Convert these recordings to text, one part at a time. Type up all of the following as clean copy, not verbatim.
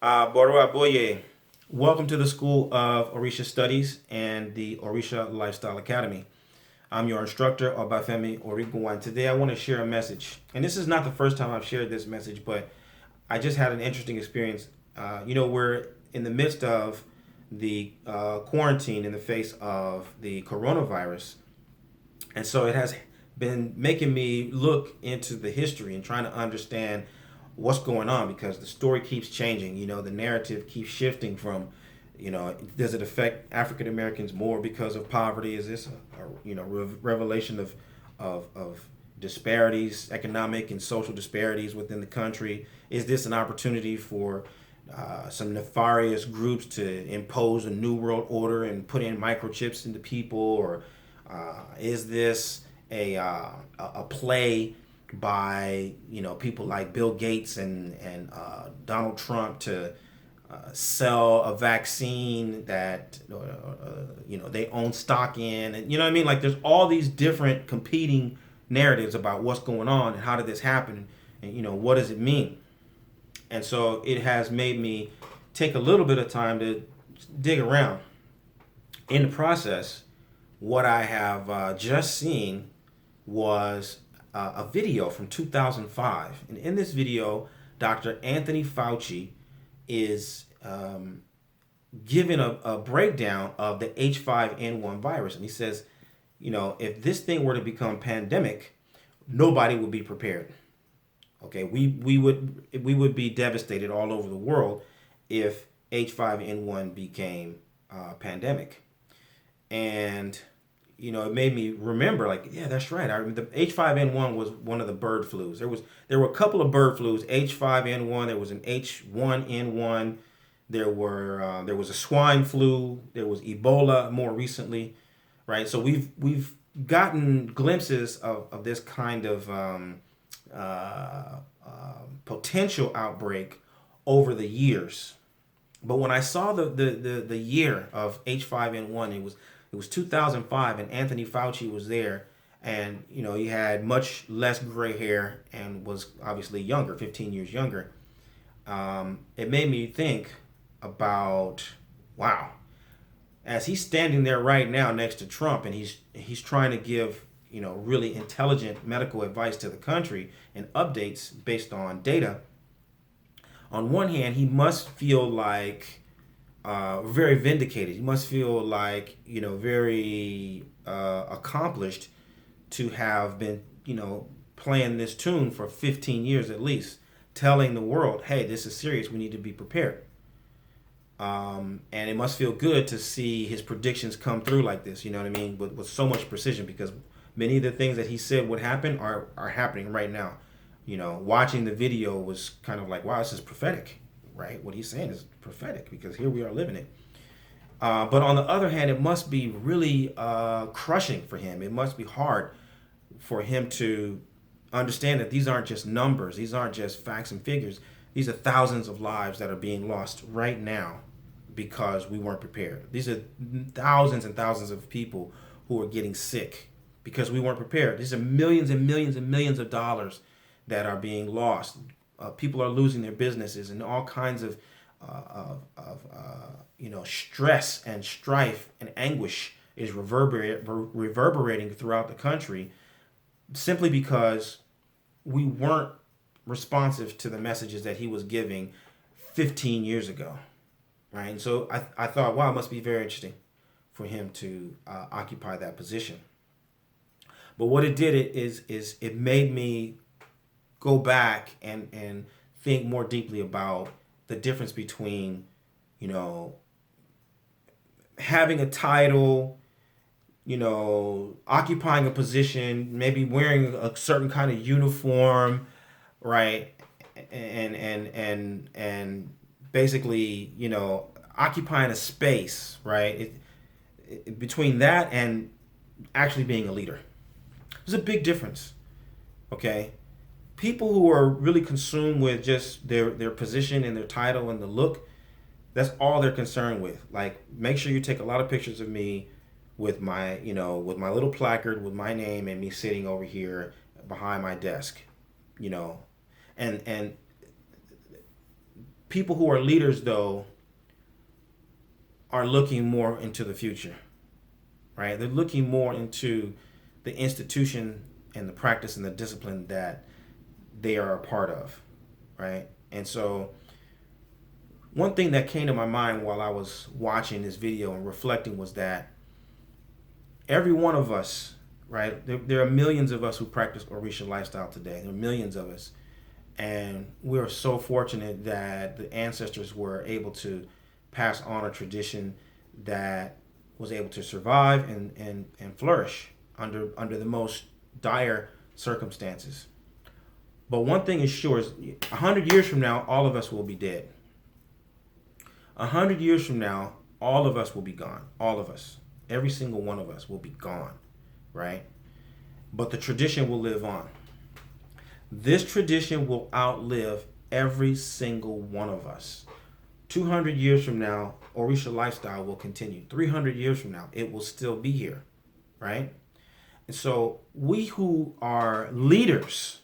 Borua Boye, welcome to the School of Orisha Studies and the Orisha Lifestyle Academy. I'm your instructor, Obafemi Origuwan. Today I want to share a message. And this is not the first time I've shared this message, but I just had an interesting experience. We're in the midst of the quarantine in the face of the coronavirus. And so it has been making me look into the history and trying to understand what's going on because the story keeps changing. The narrative keeps shifting from, does it affect African Americans more because of poverty? Is this revelation of disparities, economic and social disparities within the country? Is this an opportunity for some nefarious groups to impose a new world order and put in microchips into people, or is this a play by people like Bill Gates and Donald Trump to sell a vaccine that they own stock in, and you know what I mean? Like there's all these different competing narratives about what's going on and how did this happen, and what does it mean? And so it has made me take a little bit of time to dig around. In the process, what I have just seen was a video from 2005. And in this video, Dr. Anthony Fauci is giving a breakdown of the H5N1 virus. And he says, if this thing were to become pandemic, nobody would be prepared. Okay, we would be devastated all over the world if H5N1 became pandemic. And it made me remember, like, yeah, that's right. The H5N1 was one of the bird flus. There were a couple of bird flus. H5N1. There was an H1N1. There was a swine flu. There was Ebola more recently, right? So we've gotten glimpses of this kind of potential outbreak over the years. But when I saw the year of H5N1, it was 2005, and Anthony Fauci was there, and he had much less gray hair and was obviously younger, 15 years younger. It made me think about, wow, as he's standing there right now next to Trump, and he's trying to give really intelligent medical advice to the country and updates based on data. On one hand, he must feel like very vindicated. He must feel like very accomplished to have been playing this tune for 15 years at least, telling the world, hey, this is serious. We need to be prepared. And it must feel good to see his predictions come through like this. You know what I mean? With so much precision, because many of the things that he said would happen are happening right now. Watching the video was kind of like, wow, this is prophetic, right? What he's saying is prophetic because here we are living it. But on the other hand, it must be really crushing for him. It must be hard for him to understand that these aren't just numbers. These aren't just facts and figures. These are thousands of lives that are being lost right now because we weren't prepared. These are thousands and thousands of people who are getting sick because we weren't prepared. These are millions and millions and millions of dollars that are being lost. People are losing their businesses, and all kinds of stress and strife and anguish is reverberating throughout the country simply because we weren't responsive to the messages that he was giving 15 years ago, right? And so I thought, wow, it must be very interesting for him to occupy that position. But what it did is it made me go back and think more deeply about the difference between, having a title, occupying a position, maybe wearing a certain kind of uniform, right? And basically, occupying a space, right? Between that and actually being a leader. There's a big difference, okay? People who are really consumed with just their position and their title and the look, that's all they're concerned with. Like, make sure you take a lot of pictures of me with my, with my little placard with my name and me sitting over here behind my desk, and People who are leaders, though, are looking more into the future, right? They're looking more into the institution and the practice and the discipline that they are a part of, right? And so one thing that came to my mind while I was watching this video and reflecting was that every one of us, right? There are millions of us who practice Orisha lifestyle today. There are millions of us. And we're so fortunate that the ancestors were able to pass on a tradition that was able to survive and flourish under the most dire circumstances. But one thing is sure is 100 years from now, all of us will be dead. 100 years from now, all of us will be gone. All of us. Every single one of us will be gone, right? But the tradition will live on. This tradition will outlive every single one of us. 200 years from now, Orisha lifestyle will continue. 300 years from now, it will still be here, right? And so we who are leaders,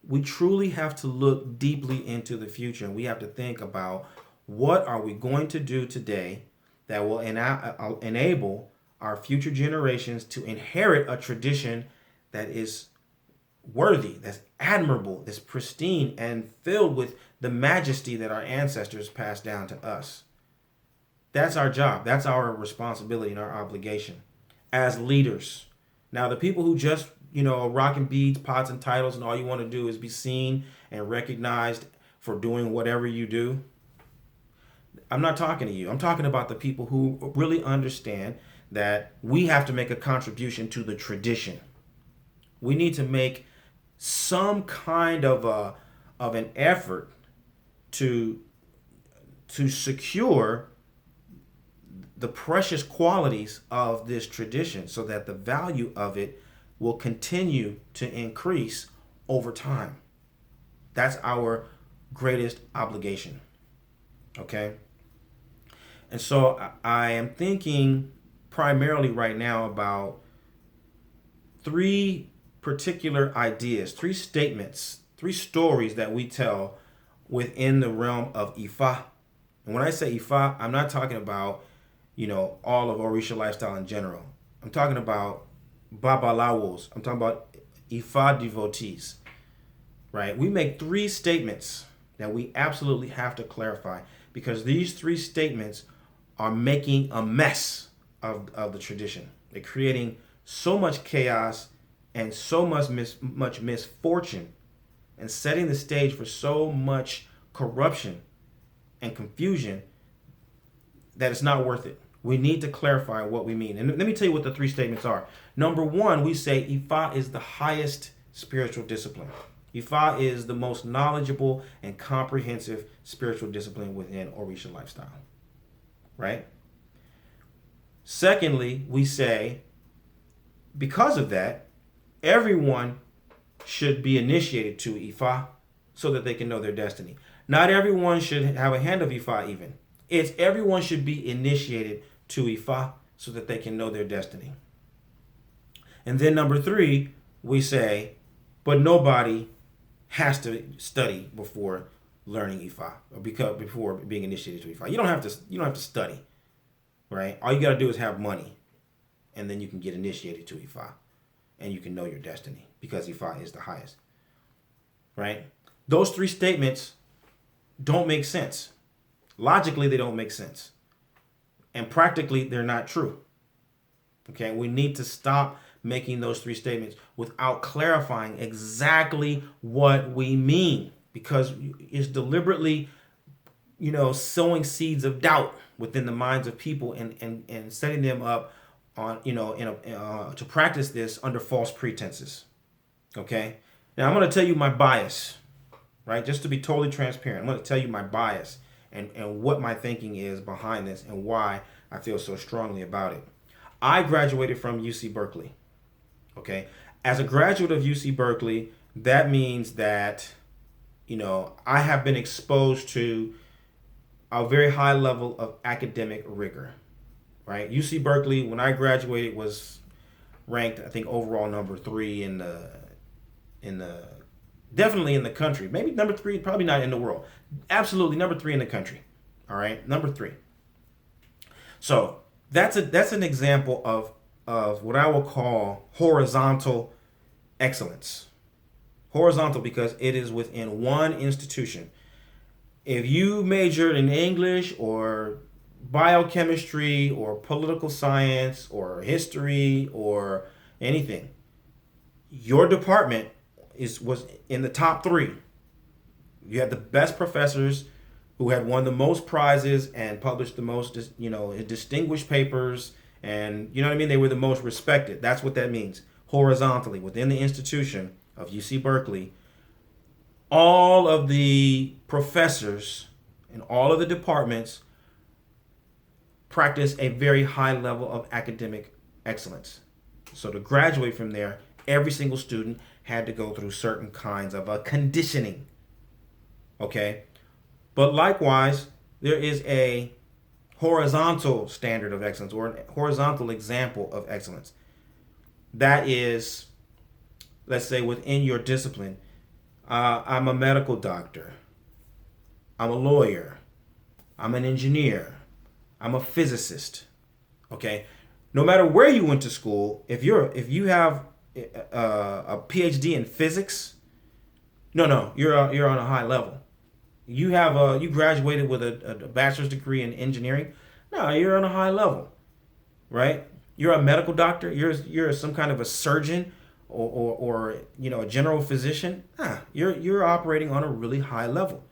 we truly have to look deeply into the future, and we have to think about what are we going to do today that will enable our future generations to inherit a tradition that is worthy, that's admirable, that's pristine, and filled with the majesty that our ancestors passed down to us. That's our job. That's our responsibility and our obligation as leaders. Now, the people who just, are rocking beads, pots, and titles, and all you want to do is be seen and recognized for doing whatever you do, I'm not talking to you. I'm talking about the people who really understand that we have to make a contribution to the tradition. We need to make some kind of an effort to secure the precious qualities of this tradition so that the value of it will continue to increase over time. That's our greatest obligation. Okay? And so I am thinking primarily right now about three particular ideas, three statements, three stories that we tell within the realm of Ifa. And when I say Ifa, I'm not talking about, all of Orisha lifestyle in general. I'm talking about Babalawos. I'm talking about Ifa devotees, right? We make three statements that we absolutely have to clarify because these three statements are making a mess of the tradition. They're creating so much chaos and so much misfortune and setting the stage for so much corruption and confusion that it's not worth it. We need to clarify what we mean. And let me tell you what the three statements are. Number one, we say Ifa is the highest spiritual discipline. Ifa is the most knowledgeable and comprehensive spiritual discipline within Orisha lifestyle. Right? Secondly, we say, because of that, everyone should be initiated to Ifa so that they can know their destiny. Not everyone should have a hand of Ifa even. It's everyone should be initiated to Ifa so that they can know their destiny. And then number three, we say, but nobody has to study before learning Ifa or before being initiated to Ifa. You don't have to study, right? All you got to do is have money, and then you can get initiated to Ifa, and you can know your destiny because Ifa is the highest, right? Those three statements don't make sense. Logically, they don't make sense, and practically, they're not true. Okay, we need to stop making those three statements without clarifying exactly what we mean, because it's deliberately, sowing seeds of doubt within the minds of people and setting them up on, to practice this under false pretenses. Okay. Now I'm going to tell you my bias, right? Just to be totally transparent, I'm going to tell you my bias and what my thinking is behind this and why I feel so strongly about it. I graduated from UC Berkeley. Okay. As a graduate of UC Berkeley, that means that, I have been exposed to a very high level of academic rigor, right? UC Berkeley, when I graduated, was ranked, I think, overall number 3 in the Definitely in the country. Maybe number 3, probably not in the world. Absolutely number 3 in the country. All right, number 3. So that's an example of what I will call horizontal excellence. Horizontal because it is within one institution. If you majored in English or biochemistry or political science or history or anything, your department was in the top 3. You had the best professors who had won the most prizes and published the most, distinguished papers, and you know what I mean. They were the most respected. That's what that means. Horizontally within the institution of UC Berkeley, all of the professors and all of the departments practice a very high level of academic excellence. So to graduate from there, every single student had to go through certain kinds of a conditioning. Okay? But likewise, there is a horizontal standard of excellence or a horizontal example of excellence. That is, let's say within your discipline, I'm a medical doctor. I'm a lawyer. I'm an engineer. I'm a physicist. Okay? No matter where you went to school, if you have a PhD in physics, you're on a high level. You graduated with a bachelor's degree in engineering. No, you're on a high level, right? You're a medical doctor. You're some kind of a surgeon or a general physician. You're operating on a really high level.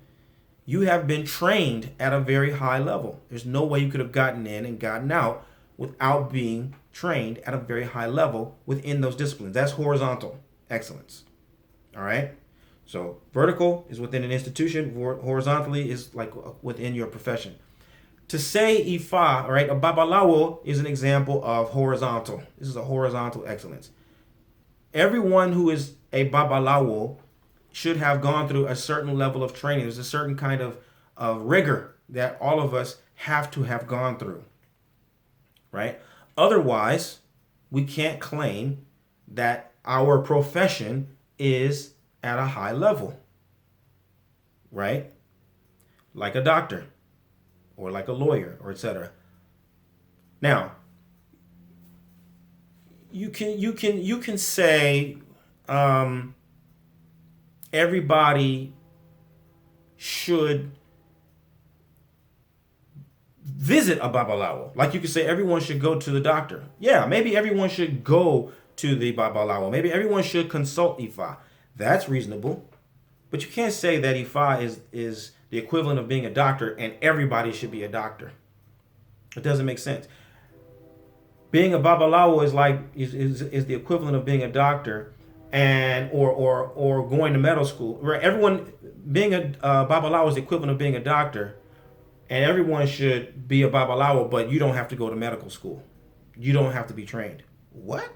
You have been trained at a very high level. There's no way you could have gotten in and gotten out without being trained at a very high level within those disciplines. That's horizontal excellence. All right? So vertical is within an institution. Horizontally is like within your profession. To say Ifa, right, a babalawo is an example of horizontal. This is a horizontal excellence. Everyone who is a babalawo should have gone through a certain level of training. There's a certain kind of rigor that all of us have to have gone through, right? Otherwise, we can't claim that our profession is at a high level, right? Like a doctor or like a lawyer or etc. Now, you can say everybody should visit a babalawo. Like you could say everyone should go to the doctor. Yeah, maybe everyone should go to the babalawo. Maybe everyone should consult Ifa. That's reasonable. But you can't say that Ifa is the equivalent of being a doctor and everybody should be a doctor. It doesn't make sense. Being a babalawo is the equivalent of being a doctor and or going to medical school. Right? Everyone being a babalawo is the equivalent of being a doctor, and everyone should be a babalawo, but you don't have to go to medical school. You don't have to be trained. What?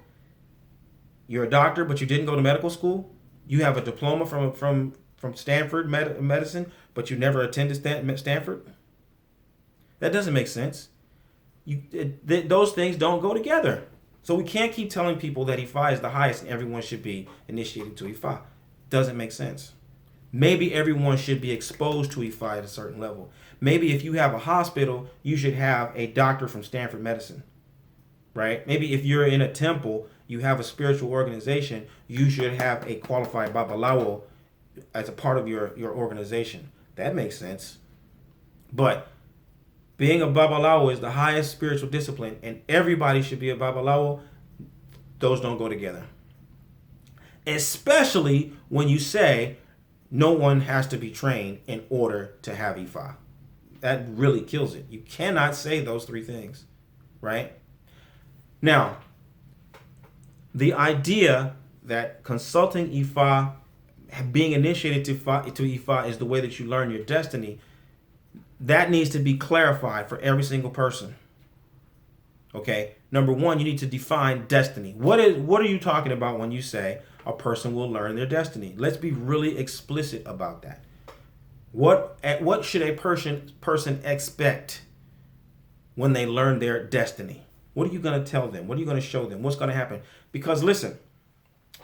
You're a doctor, but you didn't go to medical school? You have a diploma from Stanford medicine, but you never attended Stanford? That doesn't make sense. Those things don't go together. So we can't keep telling people that Ifa is the highest and everyone should be initiated to Ifa. Doesn't make sense. Maybe everyone should be exposed to Ifa at a certain level. Maybe if you have a hospital, you should have a doctor from Stanford medicine, right? Maybe if you're in a temple, you have a spiritual organization, you should have a qualified babalawo as a part of your organization. That makes sense. But being a babalawo is the highest spiritual discipline, and everybody should be a babalawo. Those don't go together. Especially when you say no one has to be trained in order to have Ifa. That really kills it. You cannot say those three things, right? Now, the idea that consulting Ifa, being initiated to Ifa is the way that you learn your destiny, that needs to be clarified for every single person. Okay? Number one, you need to define destiny. What are you talking about when you say a person will learn their destiny? Let's be really explicit about that. What should a person expect when they learn their destiny? What are you going to tell them? What are you going to show them? What's going to happen? Because listen,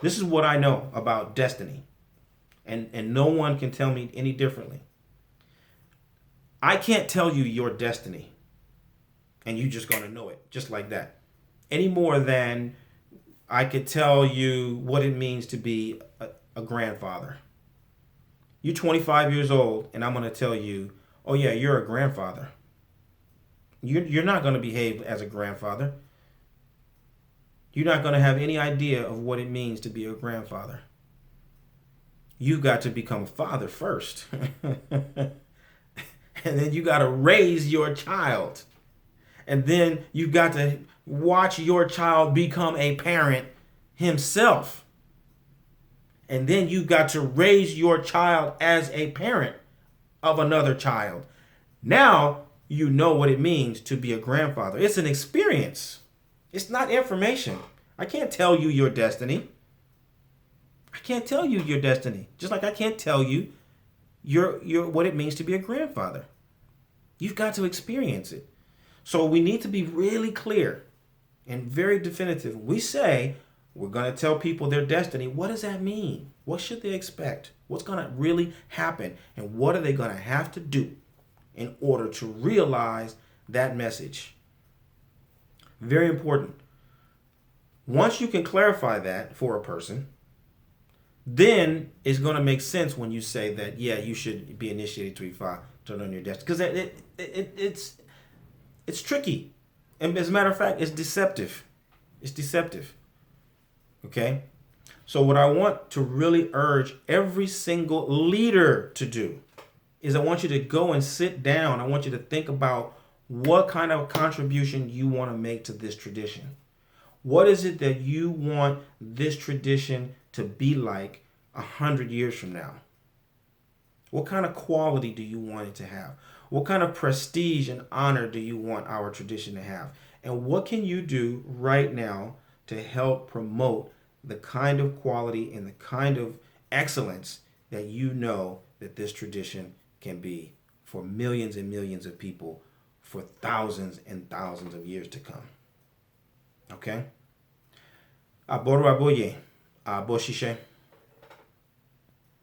this is what I know about destiny. And no one can tell me any differently. I can't tell you your destiny, and you just going to know it just like that, any more than I could tell you what it means to be a grandfather. You're 25 years old, and I'm going to tell you, oh yeah, you're a grandfather. You're not going to behave as a grandfather. You're not going to have any idea of what it means to be a grandfather. You got to become a father first. And then you got to raise your child. And then you got to watch your child become a parent himself. And then you got to raise your child as a parent of another child. Now you know what it means to be a grandfather. It's an experience. It's not information. I can't tell you your destiny. I can't tell you your destiny. Just like I can't tell you your what it means to be a grandfather. You've got to experience it. So we need to be really clear and very definitive. We say we're going to tell people their destiny. What does that mean? What should they expect? What's going to really happen? And what are they going to have to do in order to realize that message? Very important. Once you can clarify that for a person, then it's going to make sense when you say that, yeah, you should be initiated to learn your destiny. Because it's tricky. And as a matter of fact, it's deceptive. It's deceptive. Okay? So what I want to really urge every single leader to do is I want you to go and sit down. I want you to think about what kind of contribution you want to make to this tradition. What is it that you want this tradition to be like 100 years from now? What kind of quality do you want it to have? What kind of prestige and honor do you want our tradition to have? And what can you do right now to help promote the kind of quality and the kind of excellence that you know that this tradition can be for millions and millions of people for thousands and thousands of years to come? Okay? Aboro aboye, aboshishe.